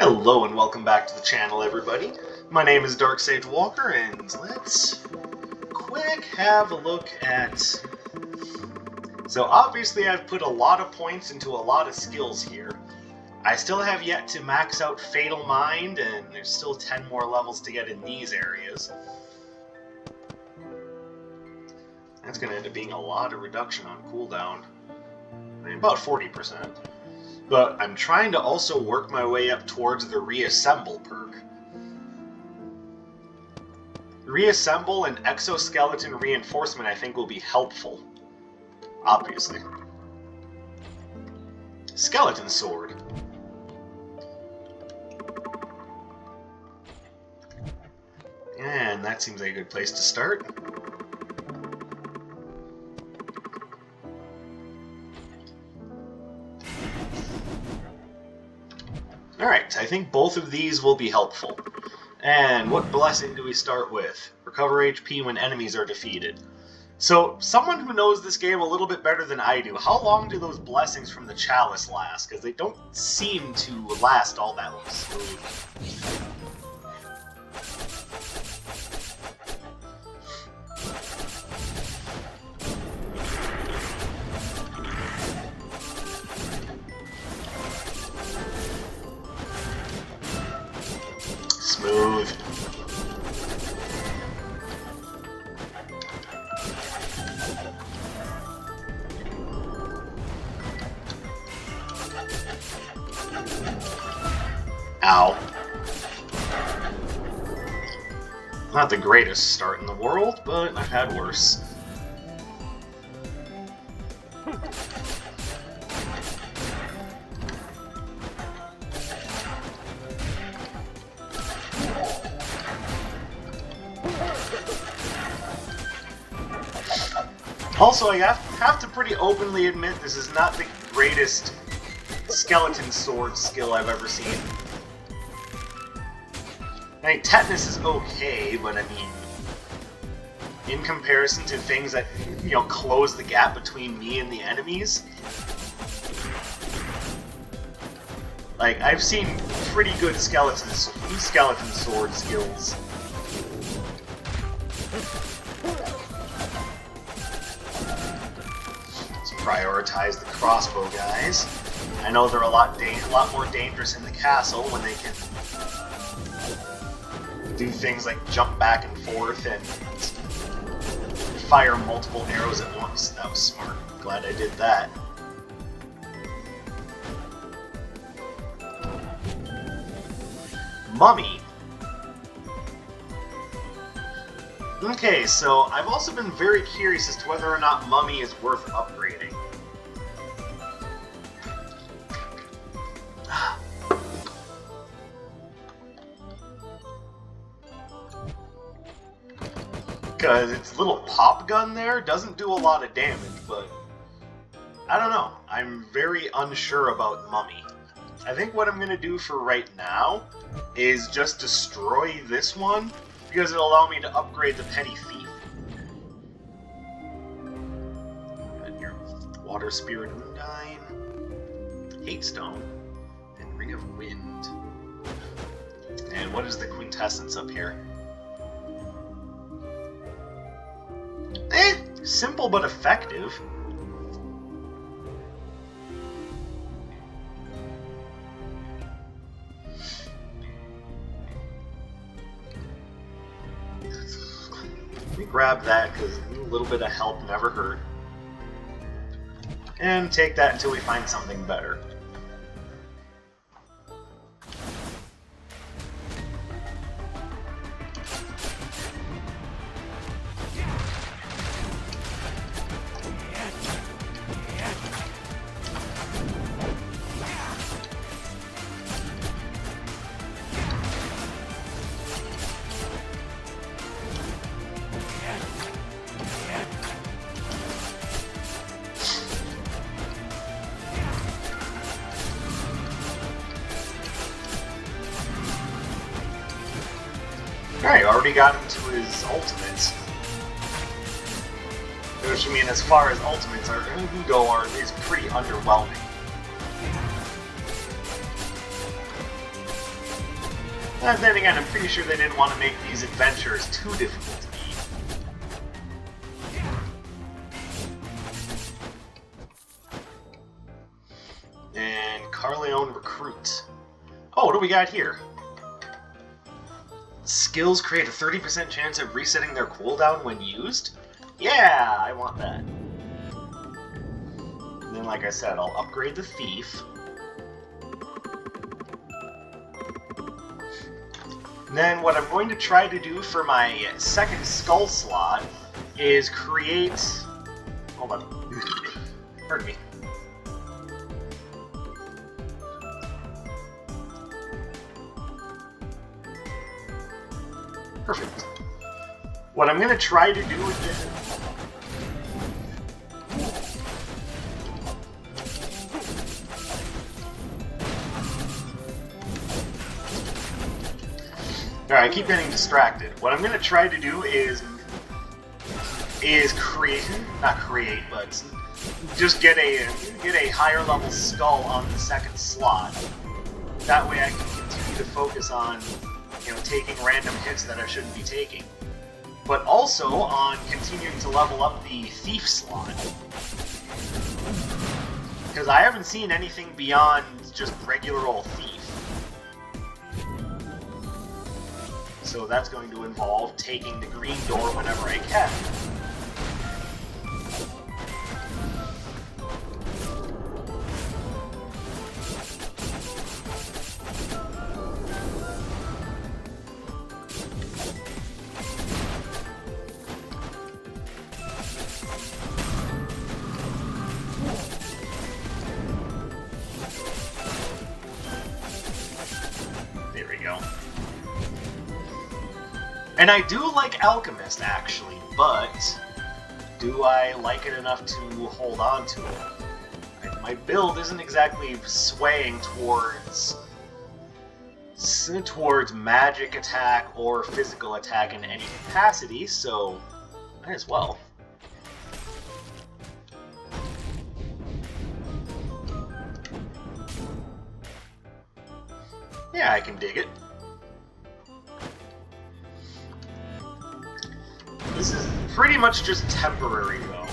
Hello and welcome back to the channel, everybody. My name is Dark Sage Walker, and let's quick have a look at... So obviously I've put a lot of points into a lot of skills here. I still have yet to max out Fatal Mind, and there's still 10 more levels to get in these areas. That's going to end up being a lot of reduction on cooldown. I mean, about 40%. But I'm trying to also work my way up towards the Reassemble perk. Reassemble and Exoskeleton Reinforcement I think will be helpful. Obviously. Skeleton Sword. And that seems like a good place to start. Alright, I think both of these will be helpful. And what blessing do we start with? Recover HP when enemies are defeated. So, someone who knows this game a little bit better than I do, how long do those blessings from the chalice last? Because they don't seem to last all that long. Smooth. Ow. Not the greatest start in the world, but I've had worse. Also, I have to pretty openly admit this is not the greatest skeleton sword skill I've ever seen. I mean, tetanus is okay, but I mean, in comparison to things that, you know, close the gap between me and the enemies, like, I've seen pretty good skeleton sword skills. Prioritize the crossbow guys. I know they're a lot more dangerous in the castle when they can do things like jump back and forth and fire multiple arrows at once. That was smart. Glad I did that. Mummy. Okay, so I've also been very curious as to whether or not Mummy is worth upgrading. Because its little pop gun there doesn't do a lot of damage, but I don't know. I'm very unsure about Mummy. I think what I'm going to do for right now is just destroy this one, because it'll allow me to upgrade the Petty Thief. Got your Water Spirit Undine, Hate Stone, and Ring of Wind. And what is the Quintessence up here? Simple but effective. Let me grab that, because a little bit of help never hurt. And take that until we find something better. Alright, already got him to his ultimates. Which, I mean, as far as ultimates go, is pretty underwhelming. And then again, I'm pretty sure they didn't want to make these adventures too difficult to beat. And Carleone Recruit. Oh, what do we got here? Skills create a 30% chance of resetting their cooldown when used? Yeah, I want that. And then, like I said, I'll upgrade the Thief. And then what I'm going to try to do for my second Skul slot is create... Hold on. Pardon me. Perfect. What I'm going to try to do is... Alright, I keep getting distracted. What I'm going to try to do is create, not create, but just get a higher level Skul on the second slot. That way I can continue to focus on, you know, taking random hits that I shouldn't be taking. But also on continuing to level up the Thief slot. Because I haven't seen anything beyond just regular old Thief. So that's going to involve taking the green door whenever I can. There we go. And I do like Alchemist, actually, but do I like it enough to hold on to it? My build isn't exactly swaying towards magic attack or physical attack in any capacity, so might as well. Yeah, I can dig it. This is pretty much just temporary, though.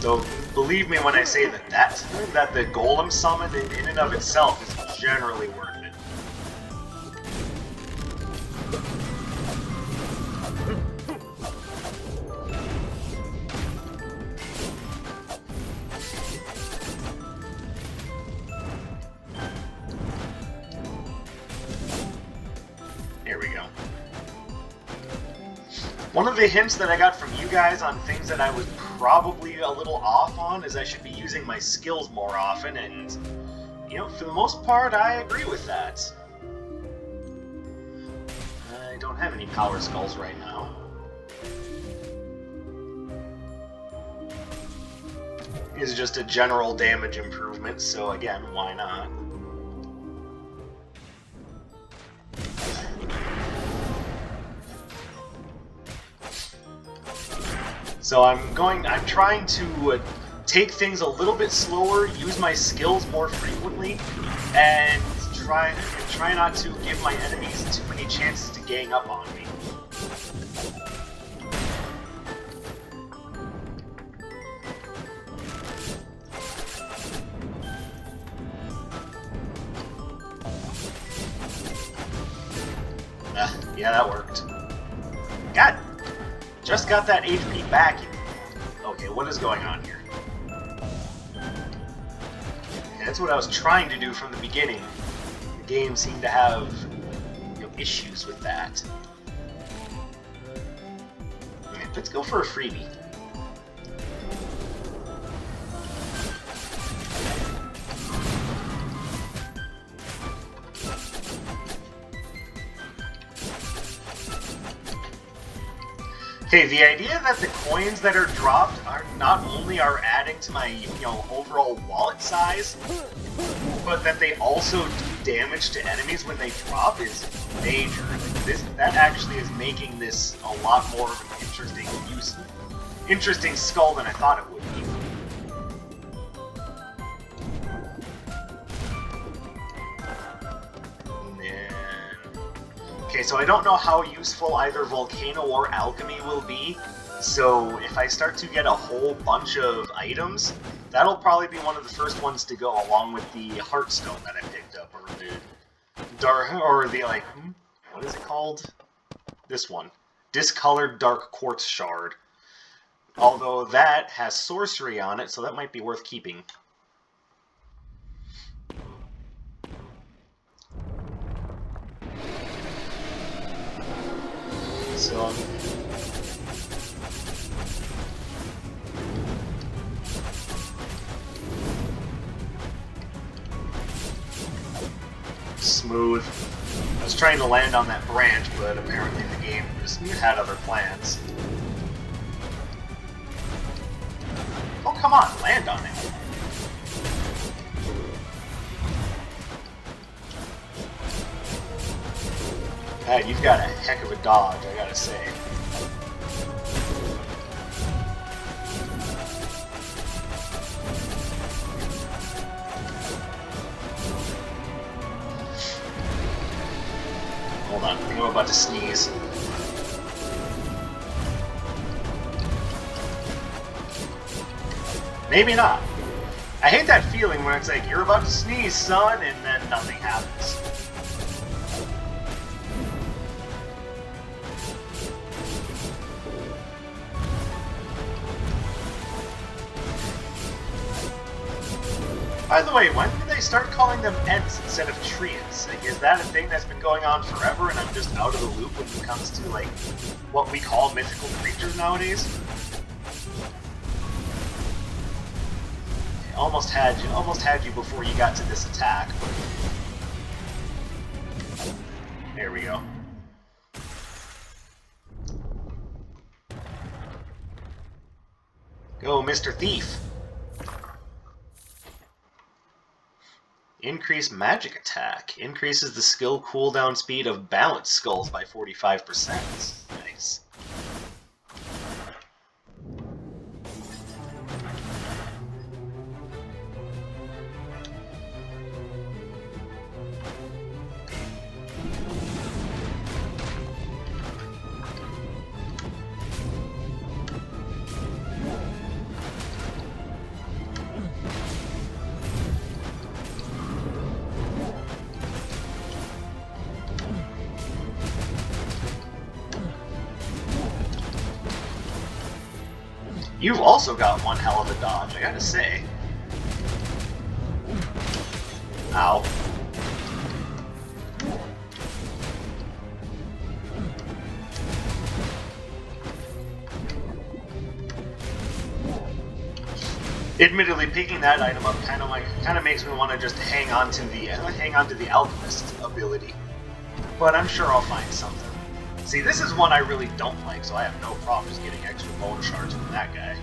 So, believe me when I say that the Golem summon in and of itself is generally worth it. There we go. One of the hints that I got from you guys on things that I was probably a little off on is I should be using my skills more often, and, you know, for the most part, I agree with that. I don't have any power skulls right now. It's just a general damage improvement, so again, why not? So I'm trying to take things a little bit slower, use my skills more frequently, and try not to give my enemies too many chances to gang up on me. Yeah, that worked. Just got that HP back. Okay, what is going on here? Okay, that's what I was trying to do from the beginning. The game seemed to have, you know, issues with that. Okay, let's go for a freebie. Okay, the idea that the coins that are dropped are not only are adding to my, you know, overall wallet size, but that they also do damage to enemies when they drop is major. That actually is making this a lot more of an interesting Skul than I thought it would be. Okay, so I don't know how useful either Volcano or Alchemy will be, so if I start to get a whole bunch of items, that'll probably be one of the first ones to go, along with the Heartstone that I picked up, or the like, what is it called? This one. Discolored Dark Quartz Shard. Although that has sorcery on it, so that might be worth keeping. So smooth. I was trying to land on that branch, but apparently the game just had other plans. Oh, come on, land on it. Hey, you've got a heck of a dodge, I gotta say. Hold on, I think I'm about to sneeze. Maybe not. I hate that feeling when it's like, you're about to sneeze, son, and then nothing happens. By the way, when did they start calling them Ents instead of treants? Like, is that a thing that's been going on forever and I'm just out of the loop when it comes to, like, what we call mythical creatures nowadays? Almost had you before you got to this attack. There we go. Go, Mr. Thief! Increase magic attack. Increases the skill cooldown speed of balanced skulls by 45%. Nice. You've also got one hell of a dodge, I gotta say. Ow. Admittedly, picking that item up kind of makes me want to just hang on to the alchemist ability. But I'm sure I'll find something. See, this is one I really don't like, so I have no problem just getting extra bone shards from that guy.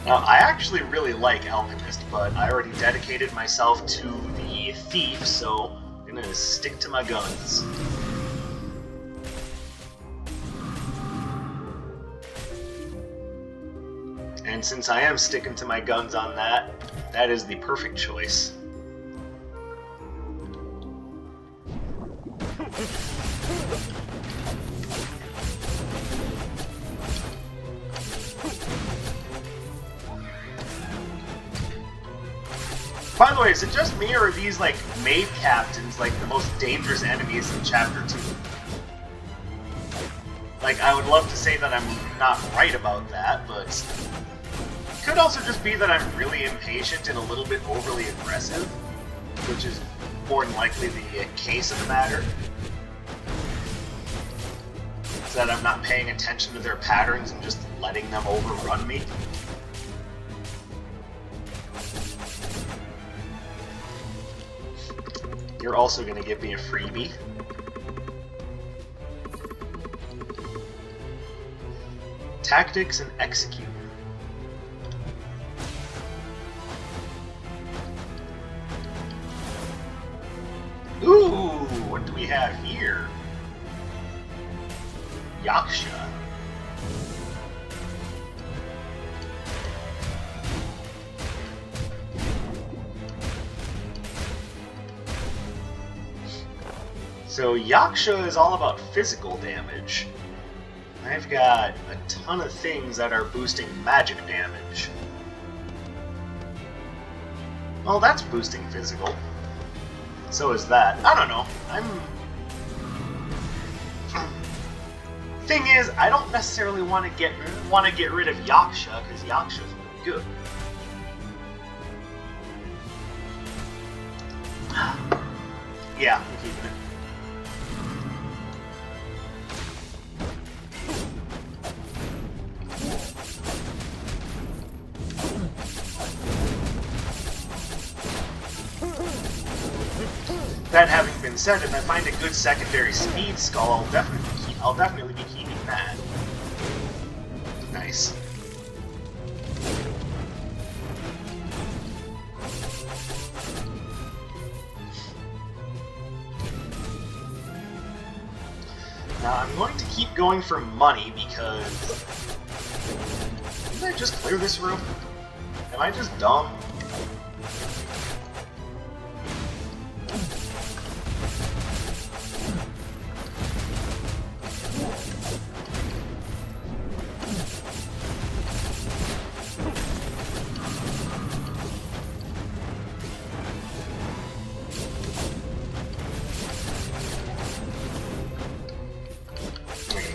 Now, I actually really like Alchemist, but I already dedicated myself to the Thief, so I'm gonna stick to my guns. And since I am sticking to my guns on that, that is the perfect choice. By the way, is it just me, or are these, like, maid captains, like, the most dangerous enemies in Chapter 2? Like, I would love to say that I'm not right about that, but it could also just be that I'm really impatient and a little bit overly aggressive, which is more than likely the case of the matter. So that I'm not paying attention to their patterns and just letting them overrun me. You're also going to give me a freebie. Tactics and execute. Ooh, what do we have here? Yaksha. So Yaksha is all about physical damage. I've got a ton of things that are boosting magic damage. Well, that's boosting physical. So is that. I don't know. Thing is, I don't necessarily want to get rid of Yaksha because Yaksha's really good. Yeah, I'm keeping it. That having been said, if I find a good secondary speed skull, I'll definitely be keeping that. Nice. Now I'm going to keep going for money because... Didn't I just clear this room? Am I just dumb?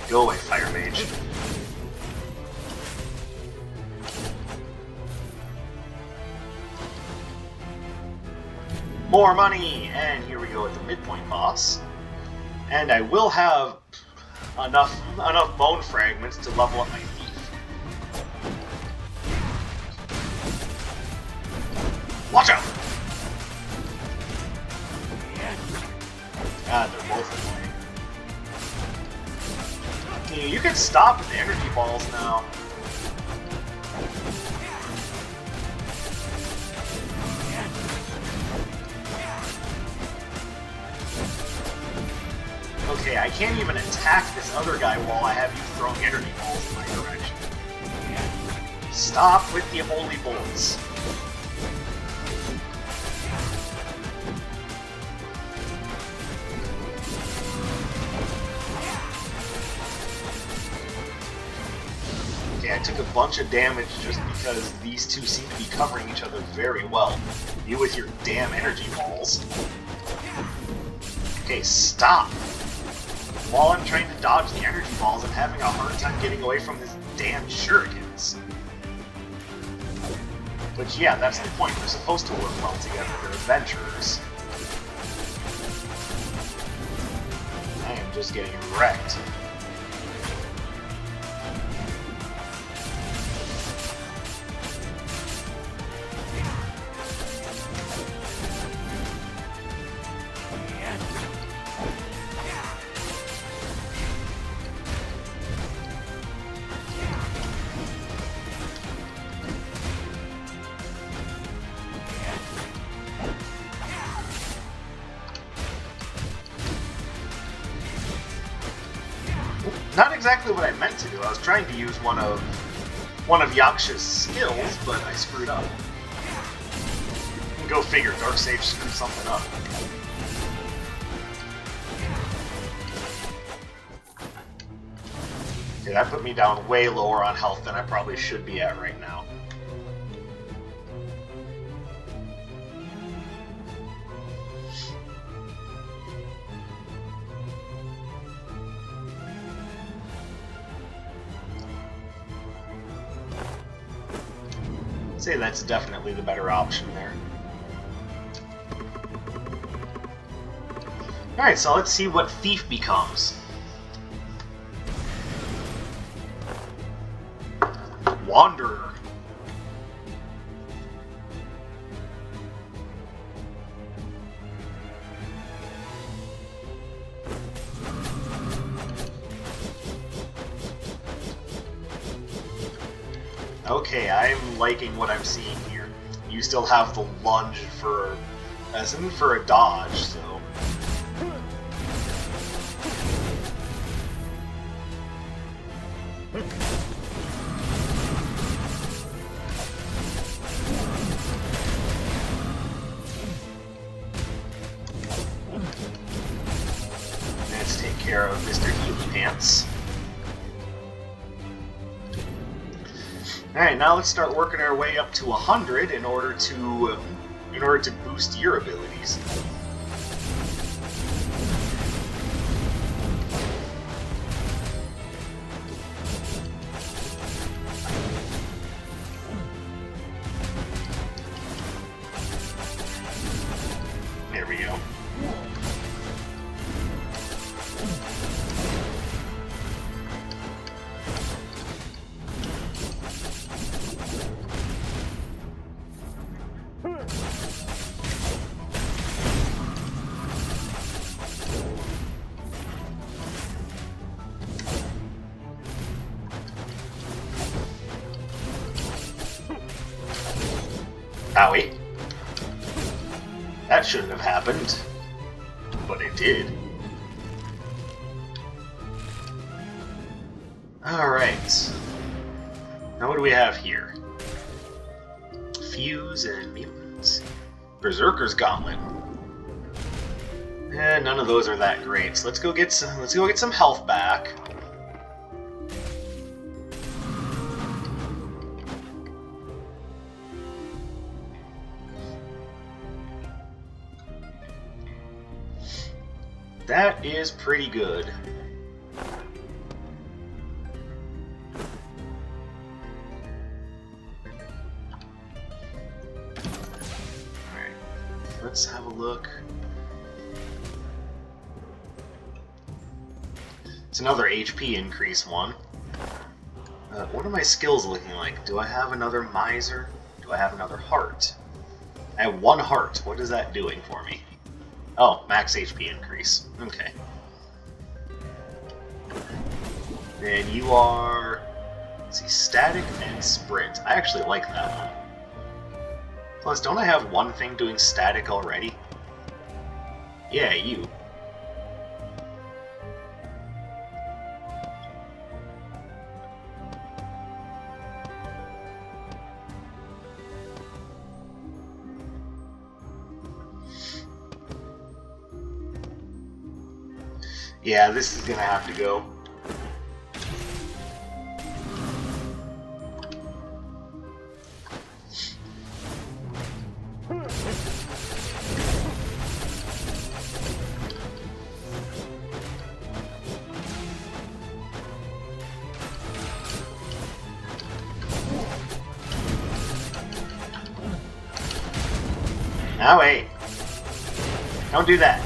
Go away, Fire Mage. More money! And here we go with the midpoint boss. And I will have enough bone fragments to level up my thief. Watch out! God, they're both annoying. You can stop with the energy balls now. Okay, I can't even attack this other guy while I have you throwing energy balls in my direction. Stop with the holy bolts. I took a bunch of damage just because these two seem to be covering each other very well. You with your damn energy balls. Okay, stop! While I'm trying to dodge the energy balls, I'm having a hard time getting away from these damn shurikens. Which, yeah, that's the point. They're supposed to work well together. They're adventurers. I am just getting wrecked. Not exactly what I meant to do. I was trying to use one of Yaksha's skills, but I screwed up. Go figure, Darkseid screwed something up. Okay, that put me down way lower on health than I probably should be at right now. I'd say that's definitely the better option there. Alright, so let's see what Thief becomes. Wanderer. Okay, I'm liking what I'm seeing here. You still have the lunge for a dodge, so. Let's take care of Mr. Healy Pants. Alright, now let's start working our way up to 100 in order to boost your abilities. There we go. Owie. That shouldn't have happened, but it did. Alright. Now what do we have here? Fuse and mutants. Berserker's Gauntlet. None of those are that great. So let's go get some health back. That is pretty good. Alright, let's have a look. It's another HP increase one. What are my skills looking like? Do I have another Miser? Do I have another Heart? I have one Heart. What is that doing for me? Oh, max HP increase. Okay. And you are... let's see, Static and Sprint. I actually like that one. Plus, don't I have one thing doing Static already? Yeah, you. Yeah, this is gonna have to go. Now wait. Don't do that.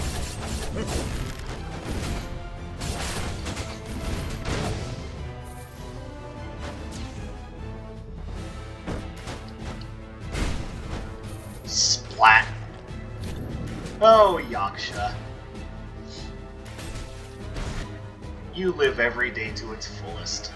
Splat. Oh, Yaksha. You live every day to its fullest.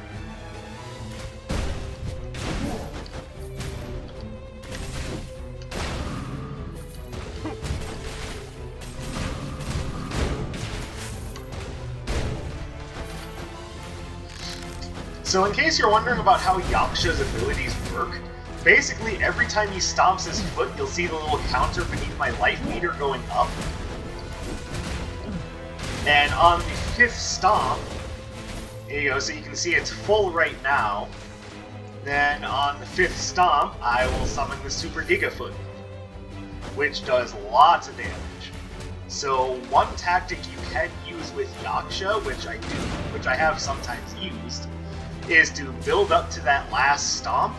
So in case you're wondering about how Yaksha's abilities work, basically every time he stomps his foot, you'll see the little counter beneath my life meter going up. And on the 5th stomp, there you go, so you can see it's full right now. Then on the 5th stomp, I will summon the Super Gigafoot, which does lots of damage. So one tactic you can use with Yaksha, which I have sometimes used, is to build up to that last stomp,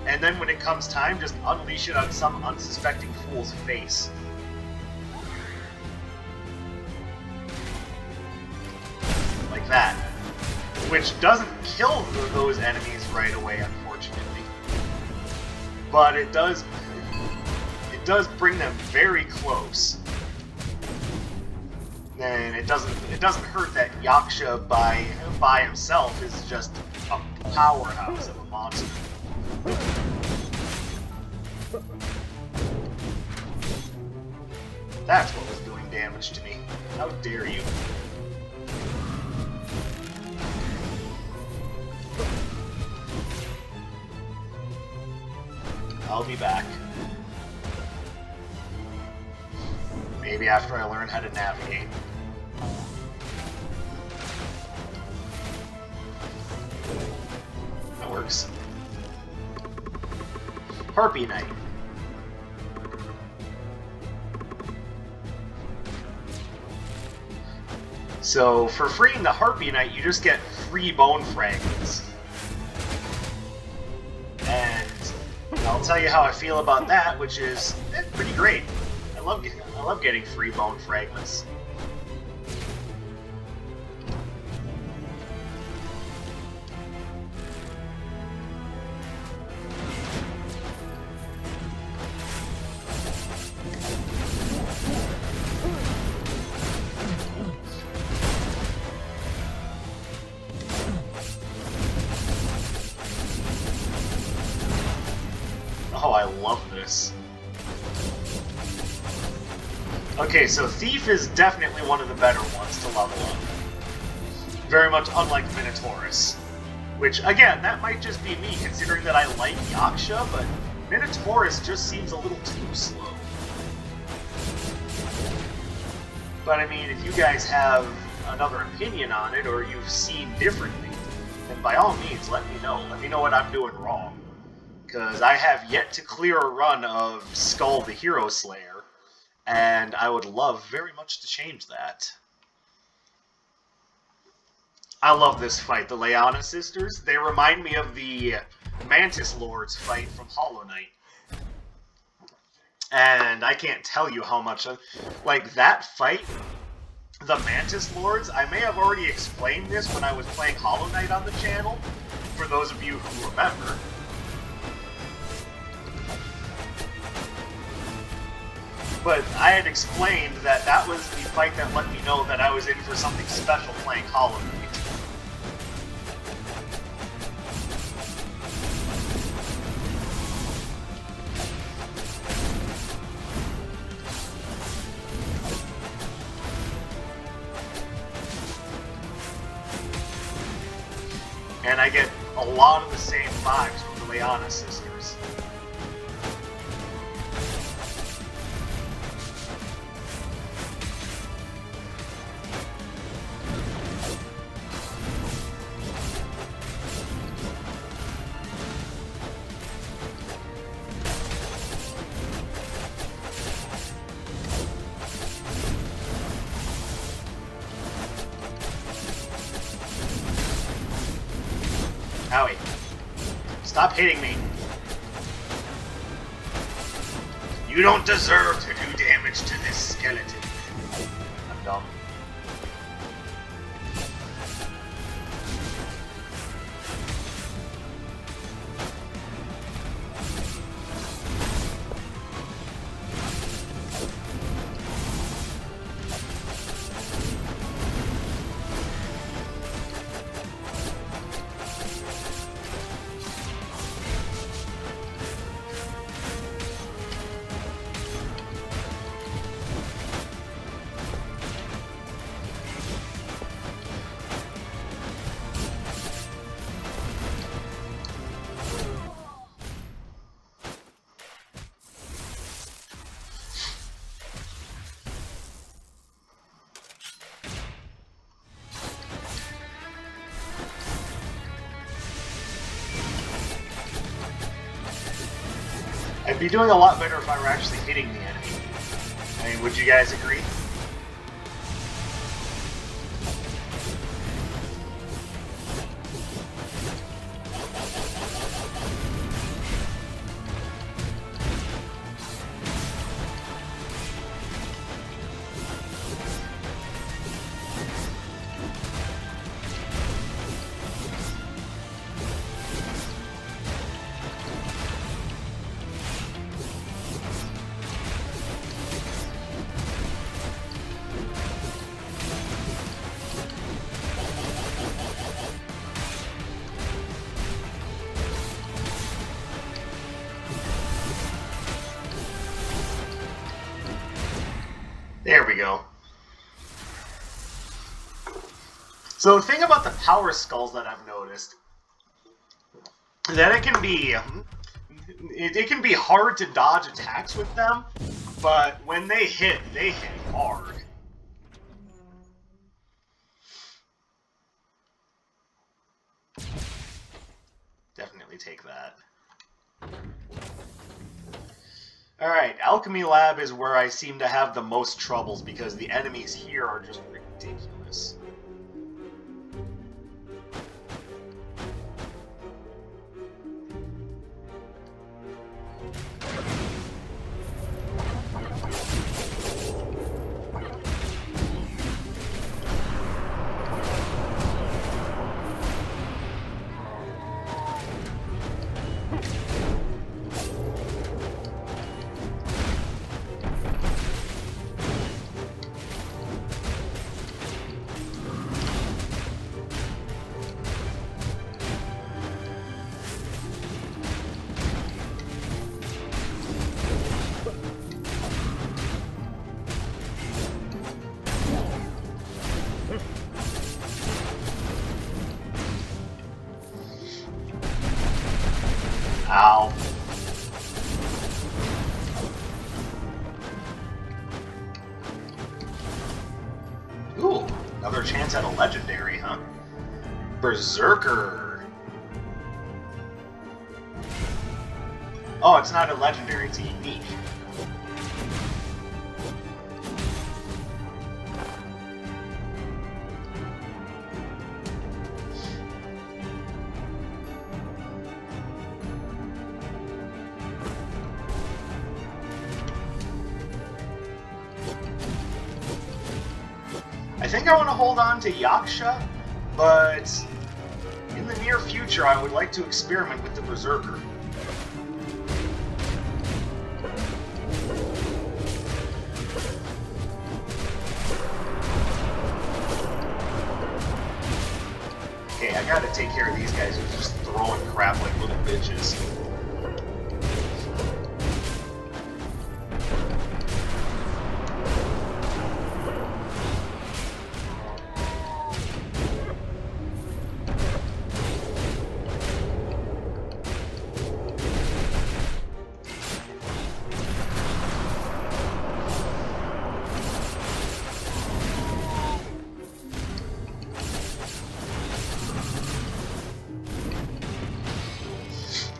and then when it comes time, just unleash it on some unsuspecting fool's face. Like that. Which doesn't kill those enemies right away, unfortunately. But it does bring them very close. And it doesn't hurt that Yaksha by himself is just a powerhouse of a monster. That's what was doing damage to me. How dare you? I'll be back. Maybe after I learn how to navigate. That works. Harpy Knight. So, for freeing the Harpy Knight, you just get free bone fragments. And I'll tell you how I feel about that, which is pretty great. I love getting free bone fragments. Oh, I love this. Okay, so Thief is definitely one of the better ones to level up. Very much unlike Minotaurus. Which, again, that might just be me, considering that I like Yaksha, but Minotaurus just seems a little too slow. But, I mean, if you guys have another opinion on it, or you've seen differently, then by all means, let me know. Let me know what I'm doing wrong. Because I have yet to clear a run of Skul the Hero Slayer, and I would love very much to change that. I love this fight, the Leana sisters. They remind me of the Mantis Lords fight from Hollow Knight. And I can't tell you how much, like, that fight, the Mantis Lords, I may have already explained this when I was playing Hollow Knight on the channel, for those of you who remember. But I had explained that that was the fight that let me know that I was in for something special playing Hollow Knight. And I get a lot of the same vibes from the Leana sisters. Howie, stop hitting me. You don't deserve to do damage to this skeleton. I'm dumb. I'd be doing a lot better if I were actually hitting the enemy. I mean, would you guys agree? There we go. So the thing about the power skulls that I've noticed, that it can be hard to dodge attacks with them, but when they hit hard. Definitely take that. Alright, Alchemy Lab is where I seem to have the most troubles because the enemies here are just ridiculous. Ow. Ooh, another chance at a legendary, huh? Berserker. Oh, it's not a legendary, it's a unique. I think I want to hold on to Yaksha, but in the near future I would like to experiment with the Berserker. Okay, I gotta take care of these guys who are just throwing crap like little bitches.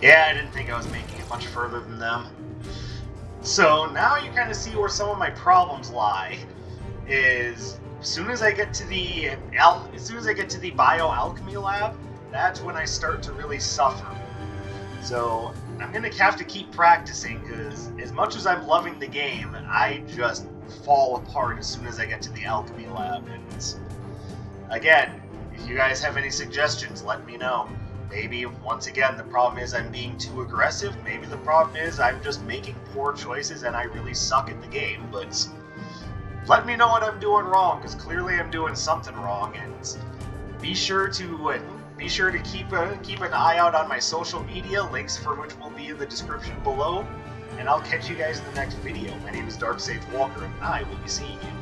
Yeah, I didn't think I was making it much further than them. So now you kind of see where some of my problems lie. Is as soon as I get to the bioalchemy lab, that's when I start to really suffer. So I'm gonna have to keep practicing because as much as I'm loving the game, I just fall apart as soon as I get to the alchemy lab. And again, if you guys have any suggestions, let me know. Maybe, once again, the problem is I'm being too aggressive. Maybe the problem is I'm just making poor choices and I really suck at the game. But let me know what I'm doing wrong, because clearly I'm doing something wrong. And be sure to keep an eye out on my social media, links for which will be in the description below. And I'll catch you guys in the next video. My name is Dark Sage Walker, and I will be seeing you